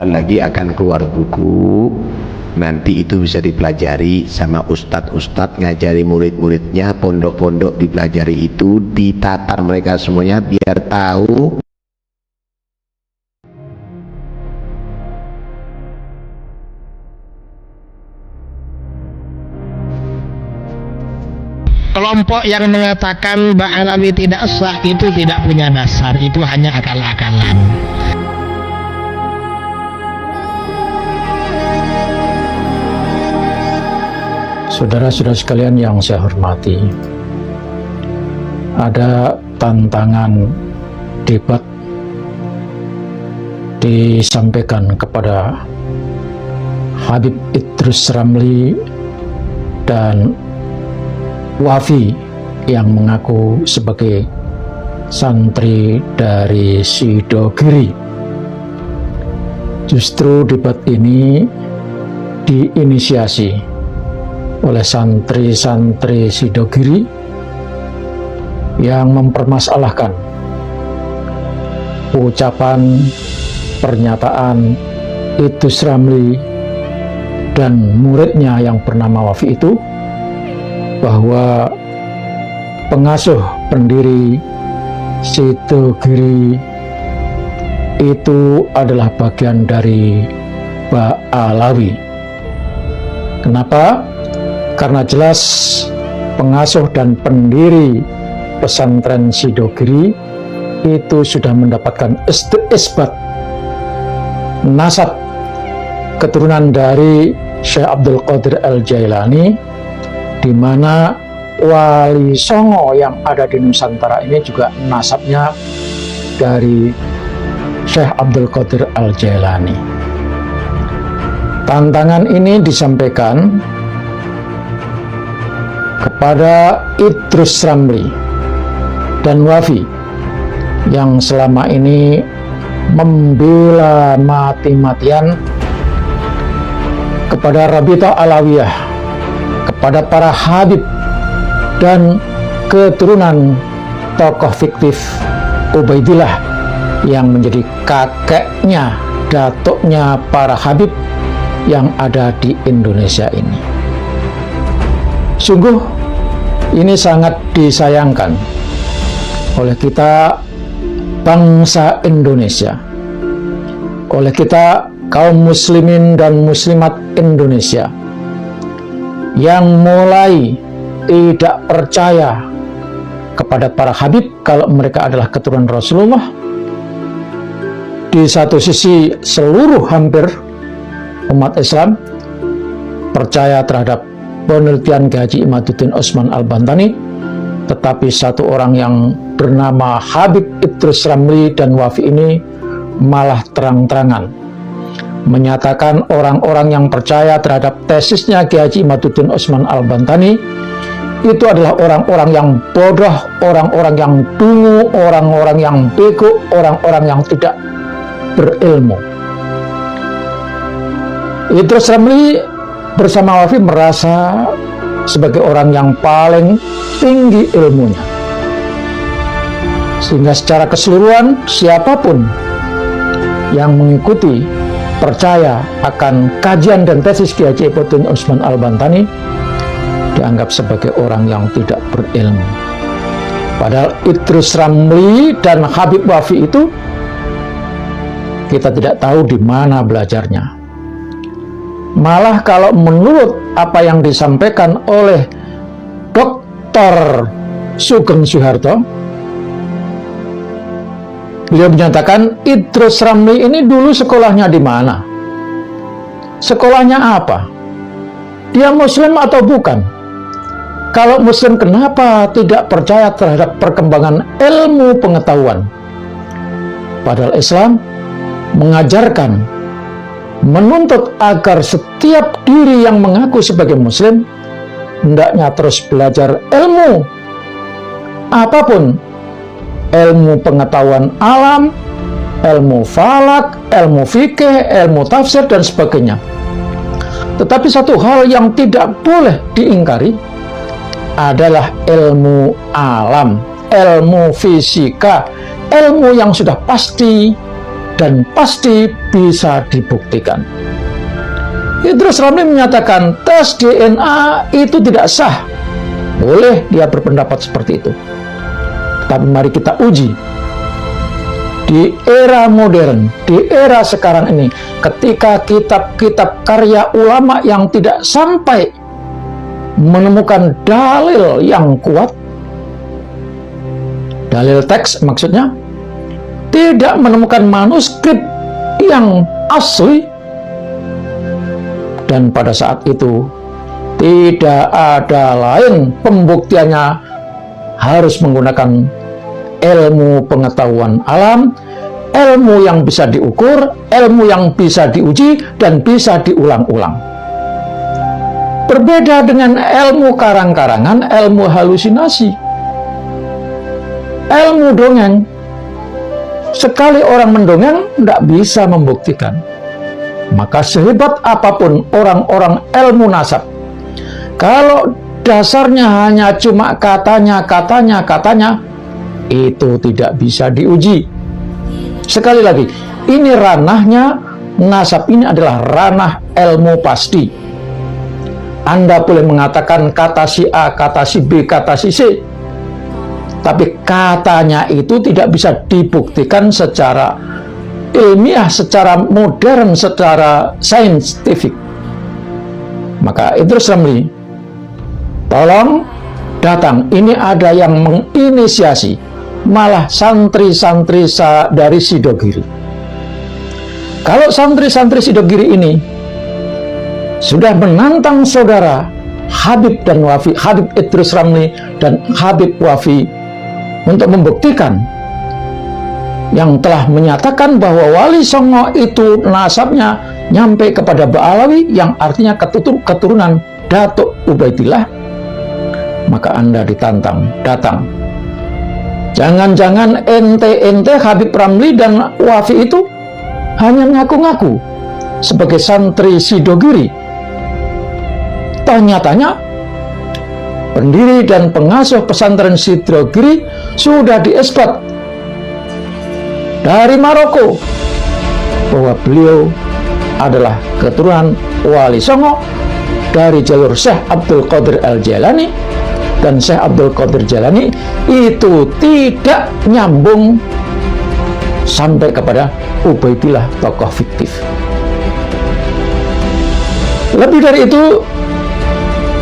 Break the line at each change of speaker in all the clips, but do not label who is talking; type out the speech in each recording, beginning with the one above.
Lagi akan keluar buku, nanti itu bisa dipelajari sama ustadz-ustadz ngajari murid-muridnya, pondok-pondok dipelajari itu, ditatar mereka semuanya biar tahu.
Kelompok yang mengatakan Ba'alawi tidak sah itu tidak punya dasar, itu hanya akal-akalan.
Saudara-saudara sekalian yang saya hormati, ada tantangan debat disampaikan kepada Habib Idrus Ramli dan Wafi yang mengaku sebagai santri dari Sidogiri. Justru debat ini diinisiasi oleh santri-santri Sidogiri yang mempermasalahkan ucapan pernyataan Idrus Ramli dan muridnya yang bernama Wafi itu, bahwa pengasuh pendiri Sidogiri itu adalah bagian dari Ba'alawi. Kenapa? Karena jelas pengasuh dan pendiri pesantren Sidogiri itu sudah mendapatkan isbat nasab keturunan dari Syekh Abdul Qadir Al-Jailani, di mana Wali Songo yang ada di Nusantara ini juga nasabnya dari Syekh Abdul Qadir Al-Jailani. Tantangan ini disampaikan kepada Idrus Ramli dan Wafi yang selama ini membela mati-matian kepada Rabita Alawiyah, kepada para habib dan keturunan tokoh fiktif Ubaidillah yang menjadi kakeknya, datuknya para habib yang ada di Indonesia ini. Sungguh ini sangat disayangkan oleh kita bangsa Indonesia, oleh kita kaum muslimin dan muslimat Indonesia yang mulai tidak percaya kepada para habib kalau mereka adalah keturunan Rasulullah. Di satu sisi seluruh hampir umat Islam percaya terhadap penelitian Kiai Haji Imaduddin Utsman Al-Bantani, tetapi satu orang yang bernama Habib Idrus Ramli dan Wafi ini malah terang-terangan menyatakan orang-orang yang percaya terhadap tesisnya Kiai Haji Imaduddin Utsman Al-Bantani itu adalah orang-orang yang bodoh, orang-orang yang dungu, orang-orang yang bego, orang-orang yang tidak berilmu. Idrus Ramli bersama Wafi merasa sebagai orang yang paling tinggi ilmunya, sehingga secara keseluruhan siapapun yang mengikuti percaya akan kajian dan tesis Kiai Haji Imaduddin Utsman Al-Bantani dianggap sebagai orang yang tidak berilmu. Padahal Idrus Ramli dan Habib Wafi itu kita tidak tahu di mana belajarnya. Malah kalau menurut apa yang disampaikan oleh Dr. Sugeng Soeharto, beliau menyatakan Idrus Ramli ini dulu sekolahnya di mana? Sekolahnya apa? Dia muslim atau bukan? Kalau muslim, kenapa tidak percaya terhadap perkembangan ilmu pengetahuan? Padahal Islam mengajarkan, menuntut agar setiap diri yang mengaku sebagai muslim hendaknya terus belajar ilmu apapun, ilmu pengetahuan alam, ilmu falak, ilmu fikih, ilmu tafsir dan sebagainya. Tetapi satu hal yang tidak boleh diingkari adalah ilmu alam, ilmu fisika, ilmu yang sudah pasti dan pasti bisa dibuktikan. Idrus Ramli menyatakan tes DNA itu tidak sah. Boleh dia berpendapat seperti itu. Tapi mari kita uji. Di era modern, di era sekarang ini, ketika kitab-kitab karya ulama yang tidak sampai menemukan dalil yang kuat, dalil teks maksudnya, tidak menemukan manuskrip yang asli, dan pada saat itu tidak ada lain pembuktiannya harus menggunakan ilmu pengetahuan alam, ilmu yang bisa diukur, ilmu yang bisa diuji dan bisa diulang-ulang. Berbeda dengan ilmu karang-karangan, ilmu halusinasi, ilmu dongeng. Sekali orang mendongeng, tidak bisa membuktikan. Maka sehebat apapun orang-orang ilmu nasab, kalau dasarnya hanya cuma katanya, itu tidak bisa diuji. Sekali lagi, ini ranahnya nasab, ini adalah ranah ilmu pasti. Anda boleh mengatakan kata si A, kata si B, kata si C, tapi katanya itu tidak bisa dibuktikan secara ilmiah, secara modern, secara saintifik. Maka Idrus Ramli, tolong datang. Ini ada yang menginisiasi, malah santri-santri dari Sidogiri. Kalau santri-santri Sidogiri ini sudah menantang saudara Habib dan Wafi, Habib Idrus Ramli dan Habib Wafi, untuk membuktikan yang telah menyatakan bahwa Wali Songo itu nasabnya nyampe kepada Ba'alawi, yang artinya keturunan Datuk Ubaidillah, maka Anda ditantang, datang. Jangan-jangan ente Habib Ramli dan Wafi itu hanya ngaku-ngaku sebagai santri Sidogiri. Tanya-tanya, pendiri dan pengasuh pesantren Sidogiri sudah diesbat dari Maroko bahwa beliau adalah keturunan Wali Songo dari jalur Syekh Abdul Qadir Al-Jailani, dan Syekh Abdul Qadir Jailani itu tidak nyambung sampai kepada Ubaidillah, tokoh fiktif. Lebih dari itu,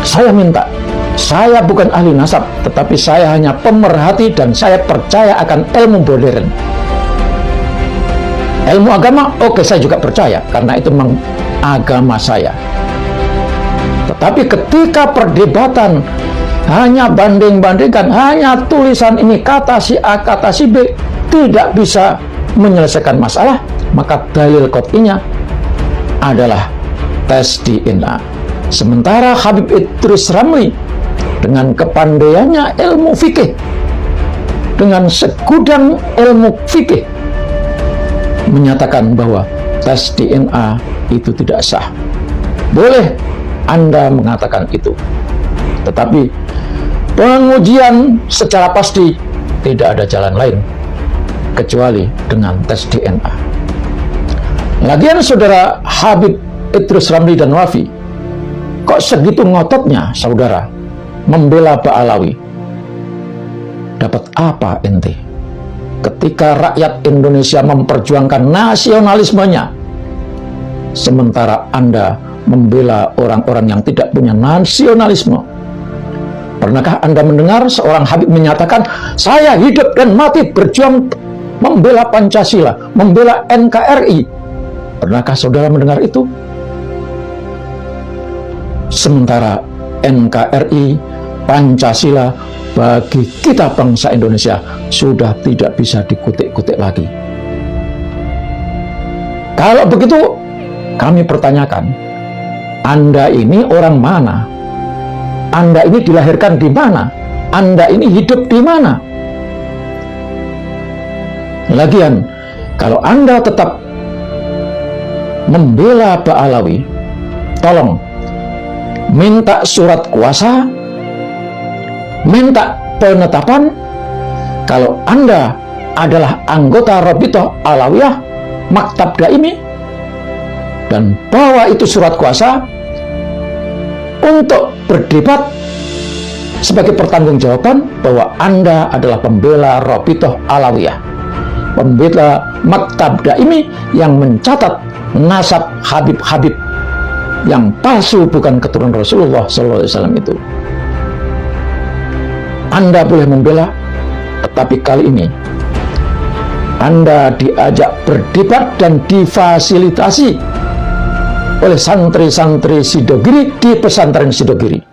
saya minta, saya bukan ahli nasab, tetapi saya hanya pemerhati dan saya percaya akan ilmu modern. Ilmu agama, oke, saya juga percaya, karena itu memang agama saya. Tetapi ketika perdebatan hanya banding-bandingkan, hanya tulisan ini kata si A, kata si B, tidak bisa menyelesaikan masalah, maka dalil qat'inya adalah tes DNA. Sementara Habib Idrus Ramli dengan kepandaiannya ilmu fikih, dengan segudang ilmu fikih, menyatakan bahwa tes DNA itu tidak sah. Boleh Anda mengatakan itu, tetapi pengujian secara pasti tidak ada jalan lain kecuali dengan tes DNA. Lagian saudara Habib Idrus Ramli dan Wafi, kok segitu ngototnya saudara membela Ba'alawi? Dapat apa ente ketika rakyat Indonesia memperjuangkan nasionalismenya, sementara Anda membela orang-orang yang tidak punya nasionalisme? Pernahkah Anda mendengar seorang Habib menyatakan, saya hidup dan mati berjuang membela Pancasila, membela NKRI? Pernahkah saudara mendengar itu? Sementara NKRI, Pancasila bagi kita bangsa Indonesia sudah tidak bisa dikutik-kutik lagi. Kalau begitu, kami pertanyakan, Anda ini orang mana? Anda ini dilahirkan di mana? Anda ini hidup di mana? Lagian, kalau Anda tetap membela Ba'alawi, tolong minta surat kuasa, minta penetapan kalau Anda adalah anggota Rabithah Alawiyah maktab daimi dan bawa itu surat kuasa untuk berdebat sebagai pertanggungjawaban bahwa Anda adalah pembela Rabithah Alawiyah, pembela maktab daimi yang mencatat nasab Habib-Habib yang palsu, bukan keturunan Rasulullah SAW itu. Anda boleh membela, tetapi kali ini Anda diajak berdebat dan difasilitasi oleh santri-santri Sidogiri di pesantren Sidogiri.